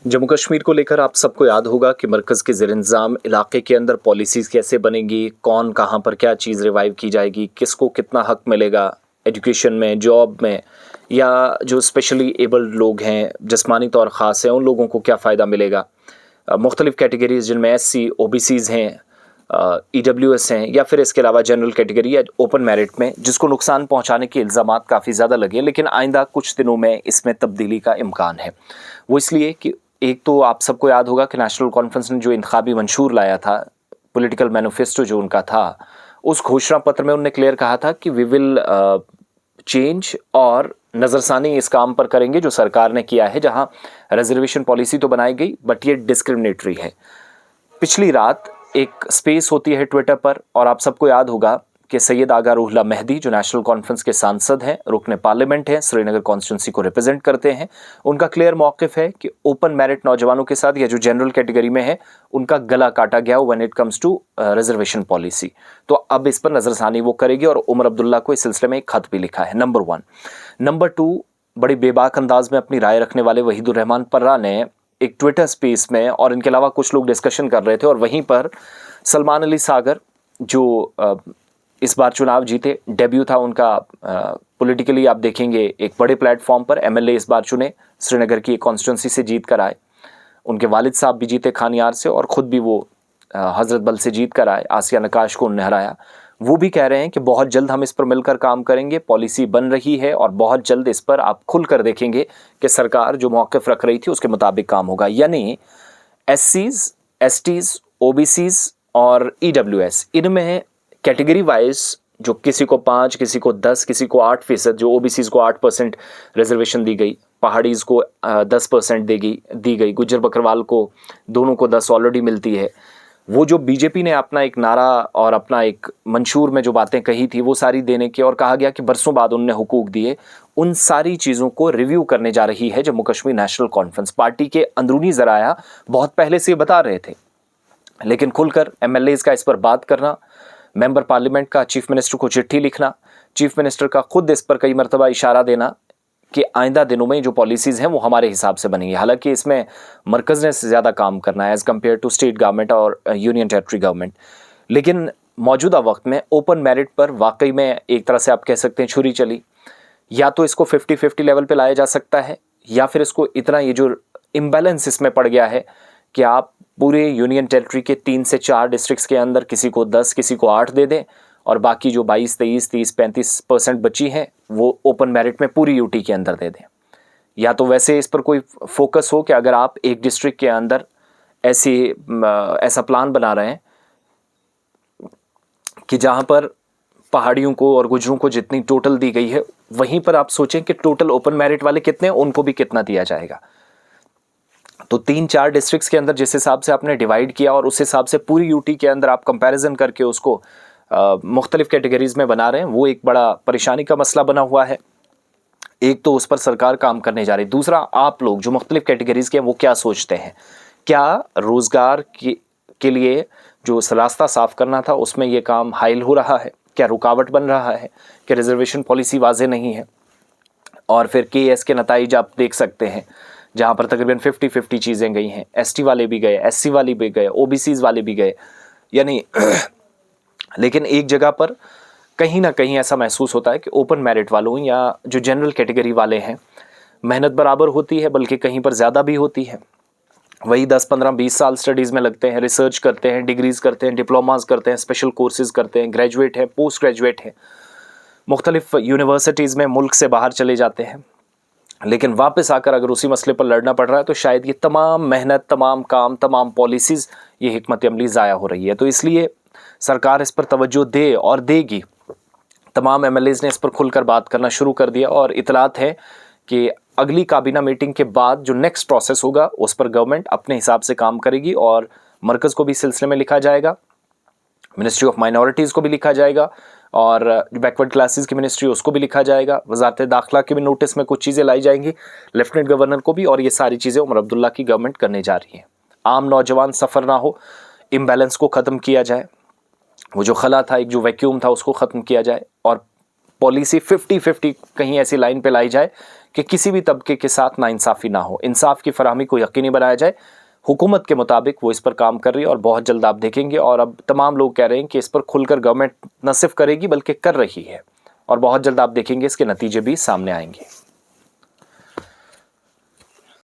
जम्मू कश्मीर को लेकर आप सबको याद होगा कि मरकज़ के ज़ेर-इंतज़ाम इलाके के अंदर पॉलिसीज़ कैसे बनेंगी, कौन कहाँ पर क्या चीज़ रिवाइव की जाएगी, किसको कितना हक मिलेगा एजुकेशन में, जॉब में, या जो स्पेशली एबल्ड लोग हैं, जिस्मानी तौर ख़ास हैं, उन लोगों को क्या फ़ायदा मिलेगा। मुख्तलिफ़ कैटेगरीज़ जिनमें एससी, ओबीसीज़ हैं, ईडब्ल्यूएस हैं, या फिर इसके अलावा जनरल कैटेगरी या ओपन मेरिट में जिसको नुकसान पहुंचाने के इल्ज़ामात काफ़ी ज़्यादा लगे, लेकिन आइंदा कुछ दिनों में इसमें तब्दीली का इम्कान है। वो इसलिए कि एक तो आप सबको याद होगा कि नेशनल कॉन्फ्रेंस ने जो इंतखाबी मंशूर लाया था, पॉलिटिकल मैनिफेस्टो जो उनका था, उस घोषणा पत्र में उन्होंने क्लियर कहा था कि वी विल चेंज और नज़रसानी इस काम पर करेंगे जो सरकार ने किया है, जहां रिजर्वेशन पॉलिसी तो बनाई गई बट ये डिस्क्रिमिनेटरी है। पिछली रात एक स्पेस होती है ट्विटर पर, और आप सबको याद होगा कि सैयद आगा रूहुल्लाह मेहदी जो नेशनल कॉन्फ्रेंस के सांसद हैं, रुकने पार्लियामेंट हैं, श्रीनगर कॉन्स्टिट्यूंसी को रिप्रेजेंट करते हैं, उनका क्लियर मौक़िफ़ है कि ओपन मेरिट नौजवानों के साथ या जो जनरल कैटेगरी में है उनका गला काटा गया when it comes to reservation policy. तो अब इस पर नज़रसानी वो करेगी, और उमर अब्दुल्ला को इस सिलसिले में एक खत भी लिखा है। नंबर 1। नंबर 2, बड़ी बेबाक अंदाज में अपनी राय रखने वाले वहीदुर रहमान पर्रा ने एक ट्विटर स्पेस में, और इनके अलावा कुछ लोग डिस्कशन कर रहे थे, और वहीं पर सलमान अली सागर जो इस बार चुनाव जीते, डेब्यू था उनका पॉलिटिकली, आप देखेंगे एक बड़े प्लेटफॉर्म पर एमएलए इस बार चुने, श्रीनगर की एक कॉन्स्टिट्यूंसी से जीत कर आए। उनके वालिद साहब भी जीते खानियार से, और ख़ुद भी वो हज़रत बल से जीत कर आए, आसिया नकाश को उन्होंने हराया। वो भी कह रहे हैं कि बहुत जल्द हम इस पर मिलकर काम करेंगे, पॉलिसी बन रही है और बहुत जल्द इस पर आप खुल कर देखेंगे कि सरकार जो मौक़िफ़ रख रही थी उसके मुताबिक काम होगा। यानी एससीज़, एसटीज़, ओबीसीज़ और ईडब्ल्यूएस, इनमें कैटेगरी वाइज जो किसी को 5, किसी को 10, किसी को 8%, जो ओबीसीज़ को 8% रिजर्वेशन दी गई, पहाड़ीज़ को 10% दी गई, गुज्जर बकरवाल को दोनों को 10 ऑलरेडी मिलती है। वो जो बीजेपी ने अपना एक नारा और अपना एक मंशूर में जो बातें कही थी वो सारी देने की, और कहा गया कि बरसों बाद उनने हुकूक दिए, उन सारी चीज़ों को रिव्यू करने जा रही है Jammu Kashmir national conference. Party के अंदरूनी ज़राया बहुत पहले से बता रहे थे, लेकिन खुलकर एमएलएज़ का इस पर बात करना, मेंबर पार्लियामेंट का चीफ मिनिस्टर को चिट्ठी लिखना, चीफ मिनिस्टर का खुद इस पर कई मरतबा इशारा देना कि आइंदा दिनों में जो पॉलिसीज़ हैं वो हमारे हिसाब से बनेंगी। हालांकि इसमें मरकज़ ने ज़्यादा काम करना है as compare to state government और यूनियन टेरिटरी गवर्नमेंट। लेकिन मौजूदा वक्त में ओपन मेरिट पर वाकई में एक तरह से आप कह सकते हैं छुरी चली। या तो इसको 50-50 लेवल पर लाया जा सकता है, या फिर इसको इतना, ये जो इम्बैलेंस इसमें पड़ गया है कि आप पूरे यूनियन टेरिटरी के 3 से 4 डिस्ट्रिक्ट्स के अंदर किसी को 10, किसी को 8 दे दें, और बाकी जो 22, 23, 30, 35% बची हैं वो ओपन मेरिट में पूरी यूटी के अंदर दे दें। या तो वैसे इस पर कोई फोकस हो कि अगर आप एक डिस्ट्रिक्ट के अंदर ऐसा प्लान बना रहे हैं कि जहां पर पहाड़ियों को और गुज्जरों को जितनी टोटल दी गई है, वहीं पर आप सोचें कि टोटल ओपन मेरिट वाले कितने हैं, उनको भी कितना दिया जाएगा। तो 3-4 डिस्ट्रिक्ट्स के अंदर जिस हिसाब से आपने डिवाइड किया, और उस हिसाब से पूरी यूटी के अंदर आप कंपैरिजन करके उसको मुख्तलिफ कैटेगरीज में बना रहे हैं, वो एक बड़ा परेशानी का मसला बना हुआ है। एक तो उस पर सरकार काम करने जा रही, दूसरा आप लोग जो मुख्तलिफ कैटेगरीज के हैं वो क्या सोचते हैं, क्या रोज़गार के लिए जो रास्ता साफ करना था उसमें ये काम हाइल हो रहा है, क्या रुकावट बन रहा है, कि रिजर्वेशन पॉलिसी वाजे नहीं है। और फिर केएस के नताइज आप देख सकते हैं, जहाँ पर तकरीबन 50-50 चीज़ें गई हैं, एसटी वाले भी गए, एससी वाले भी गए, ओबीसीज़ वाले भी गए, यानी लेकिन एक जगह पर कहीं ना कहीं ऐसा महसूस होता है कि ओपन मेरिट वालों या जो जनरल कैटेगरी वाले हैं, मेहनत बराबर होती है, बल्कि कहीं पर ज़्यादा भी होती है। वही 10, 15, 20 साल स्टडीज़ में लगते हैं, रिसर्च करते हैं, डिग्रीज़ करते हैं, डिप्लोमाज करते हैं, स्पेशल कोर्सेज़ करते हैं, ग्रेजुएट हैं, पोस्ट ग्रेजुएट हैं, मुख्तलिफ यूनिवर्सिटीज़ में मुल्क से बाहर चले जाते हैं, लेकिन वापस आकर अगर उसी मसले पर लड़ना पड़ रहा है तो शायद ये तमाम मेहनत, तमाम काम, तमाम पॉलिसीज़, ये हिकमत अमली ज़ाया हो रही है। तो इसलिए सरकार इस पर तवज्जो दे और देगी। तमाम एमएलएज़ ने इस पर खुलकर बात करना शुरू कर दिया, और इतलात है कि अगली काबीना मीटिंग के बाद जो नेक्स्ट प्रोसेस होगा उस पर गवर्नमेंट अपने हिसाब से काम करेगी, और मरकज़ को भी इस सिलसिले में लिखा जाएगा, मिनिस्ट्री ऑफ माइनॉरिटीज़ को भी लिखा जाएगा, और जो बैकवर्ड क्लासेस की मिनिस्ट्री उसको भी लिखा जाएगा, वजारत दाखिला के भी नोटिस में कुछ चीज़ें लाई जाएंगी, लेफ्टिनेंट गवर्नर को भी, और ये सारी चीज़ें उमर अब्दुल्ला की गवर्नमेंट करने जा रही है। आम नौजवान सफ़र ना हो, इम्बैलेंस को ख़त्म किया जाए, वो जो खला था, एक जो वैक्यूम था, उसको ख़त्म किया जाए, और पॉलिसी 50-50 कहीं ऐसी लाइन पे लाई जाए कि किसी भी तबके के साथ नाइंसाफ़ी ना हो, इंसाफ की फराहमी को यकीनी बनाया जाए। हुकूमत के मुताबिक वो इस पर काम कर रही है और बहुत जल्द आप देखेंगे। और अब तमाम लोग कह रहे हैं कि इस पर खुलकर गवर्नमेंट न सिर्फ करेगी बल्कि कर रही है, और बहुत जल्द आप देखेंगे इसके नतीजे भी सामने आएंगे।